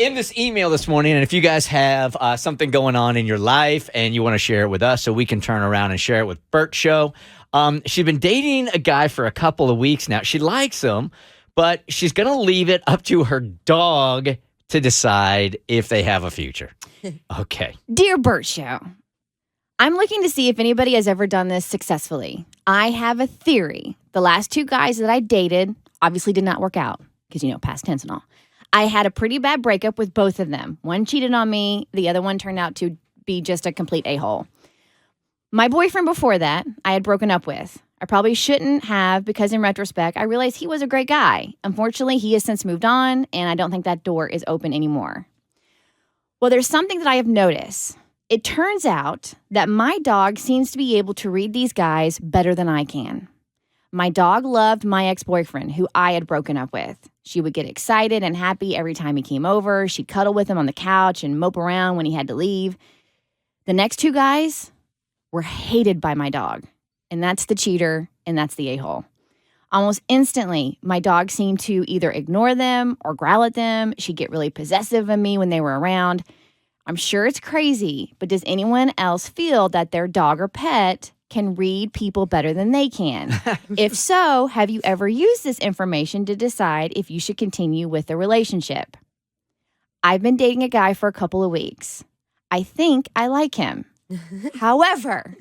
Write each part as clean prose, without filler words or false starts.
in this email this morning, and if you guys have something going on in your life and you want to share it with us so we can turn around and share it with Bert Show. She's been dating a guy for a couple of weeks now. She likes him, but she's going to leave it up to her dog to decide if they have a future. Okay. Dear Bert Show, I'm looking to see if anybody has ever done this successfully. I have a theory. The last 2 guys that I dated obviously did not work out because, past tense and all. I had a pretty bad breakup with both of them. One cheated on me. The other one turned out to be just a complete a-hole. My boyfriend before that, I had broken up with. I probably shouldn't have because in retrospect, I realized he was a great guy. Unfortunately, he has since moved on, and I don't think that door is open anymore. Well, there's something that I have noticed. It turns out that my dog seems to be able to read these guys better than I can. My dog loved my ex-boyfriend, who I had broken up with. She would get excited and happy every time he came over. She'd cuddle with him on the couch and mope around when he had to leave. The next 2 guys were hated by my dog, and that's the cheater and that's the a-hole. Almost instantly, my dog seemed to either ignore them or growl at them. She'd get really possessive of me when they were around. I'm sure it's crazy, but does anyone else feel that their dog or pet can read people better than they can? If so, have you ever used this information to decide if you should continue with the relationship? I've been dating a guy for a couple of weeks. I think I like him. However,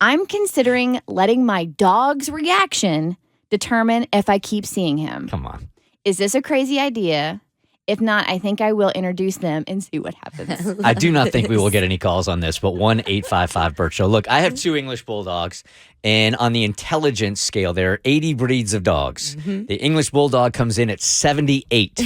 I'm considering letting my dog's reaction determine if I keep seeing him. Come on. Is this a crazy idea? If not, I think I will introduce them and see what happens. I do not think we will get any calls on this, but 1-855-BERT Show. Look, I have 2 English Bulldogs, and on the intelligence scale, there are 80 breeds of dogs. Mm-hmm. The English Bulldog comes in at 78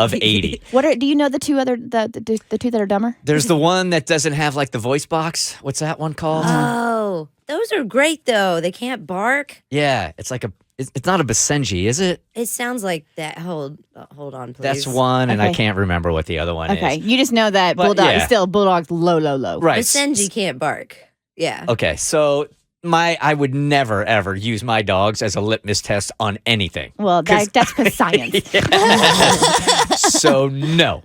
of 80. Do you know the 2 other the 2 that are dumber? There's the one that doesn't have like the voice box. What's that one called? Oh, those are great though. They can't bark. Yeah, it's like it's not a Basenji, is it? It sounds like that. Hold on, please. That's one, and Okay. I can't remember what the other one is. Okay, you just know that But, Bulldog yeah. is still Bulldog's low. Right. Basenji can't bark. Yeah. Okay, so I would never, ever use my dogs as a litmus test on anything. Well, that's science. So, no.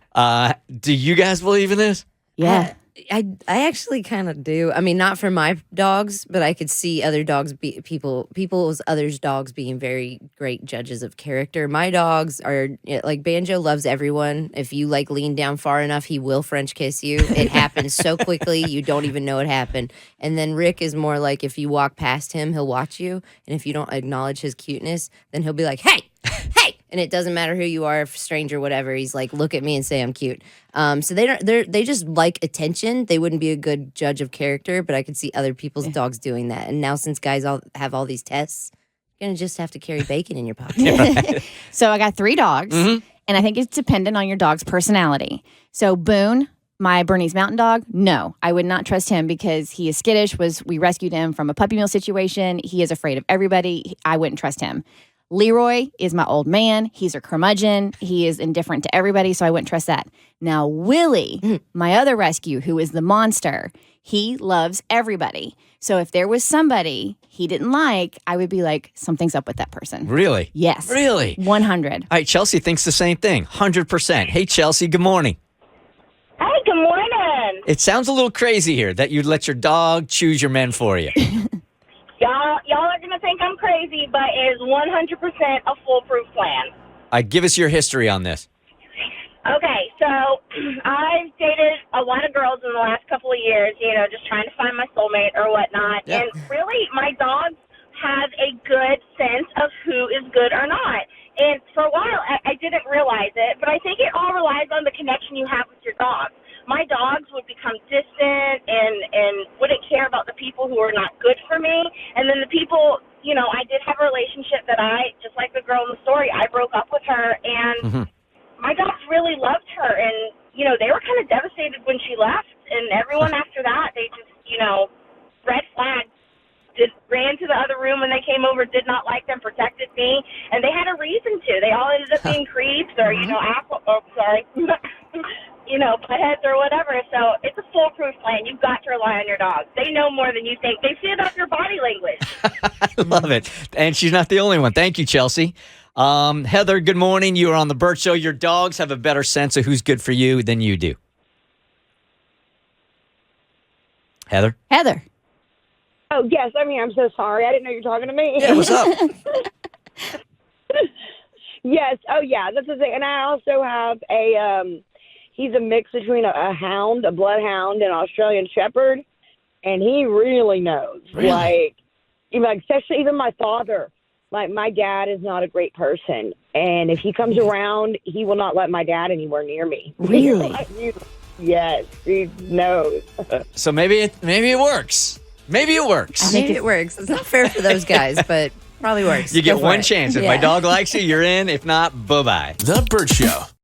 Do you guys believe in this? Yeah. I actually kind of do. I mean, not for my dogs, but I could see other dogs, people's others' dogs being very great judges of character. My dogs are like Banjo loves everyone. If you like lean down far enough, he will French kiss you. It happens so quickly you don't even know it happened. And then Rick is more like if you walk past him, he'll watch you, and if you don't acknowledge his cuteness, then he'll be like, "Hey, hey!" And it doesn't matter who you are, if stranger, whatever. He's like, look at me and say I'm cute. So they just like attention. They wouldn't be a good judge of character, but I could see other people's dogs doing that. And now since guys all have all these tests, you're gonna just have to carry bacon in your pocket. So I got 3 dogs, and I think it's dependent on your dog's personality. So Boone, my Bernese Mountain Dog, no, I would not trust him because he is skittish. We rescued him from a puppy mill situation. He is afraid of everybody. I wouldn't trust him. Leroy is my old man. He's a curmudgeon. He is indifferent to everybody, so I wouldn't trust that. Now, Willie, my other rescue, who is the monster, he loves everybody. So if there was somebody he didn't like, I would be like, something's up with that person. Really? Yes. Really? 100. All right, Chelsea thinks the same thing. 100%. Hey, Chelsea, good morning. Hey, good morning. It sounds a little crazy here that you'd let your dog choose your men for you. Y'all are going to think I'm crazy, but it is 100% a foolproof plan. Give us your history on this. Okay, so I've dated a lot of girls in the last couple of years, just trying to find my soulmate or whatnot. Yep. And really, my dogs have a good sense of who is good or not. And for a while, I didn't realize it, but I think it all relies on the connection you have with your dog. My dogs would become distant and wouldn't care about the people who are not good for me. And then the people, I did have a relationship that just like the girl in the story, I broke up with her, and my dogs really loved her. And, they were kind of devastated when she left. And everyone after that, they just, red flags. Ran to the other room when they came over, did not like them, protected me, and they had a reason to. They all ended up being creeps or, buttheads or whatever. So it's a foolproof plan. You've got to rely on your dogs. They know more than you think. They see it off your body language. I love it. And she's not the only one. Thank you, Chelsea. Heather, good morning. You are on the Bert Show. Your dogs have a better sense of who's good for you than you do. Heather? Heather. Oh, yes. I mean, I'm so sorry. I didn't know you were talking to me. Yeah, what's up? Yes. Oh, yeah. That's the thing. And I also have he's a mix between a hound, a bloodhound, and an Australian Shepherd. And he really knows. Really? Like, especially even my father. Like, my dad is not a great person. And if he comes around, he will not let my dad anywhere near me. Really? Yes. He knows. So maybe it works. Maybe it works. Maybe it works. It's not fair for those guys, but probably works. You get Go for one it. chance. If my dog likes you, you're in. If not, bye-bye. The Bert Show.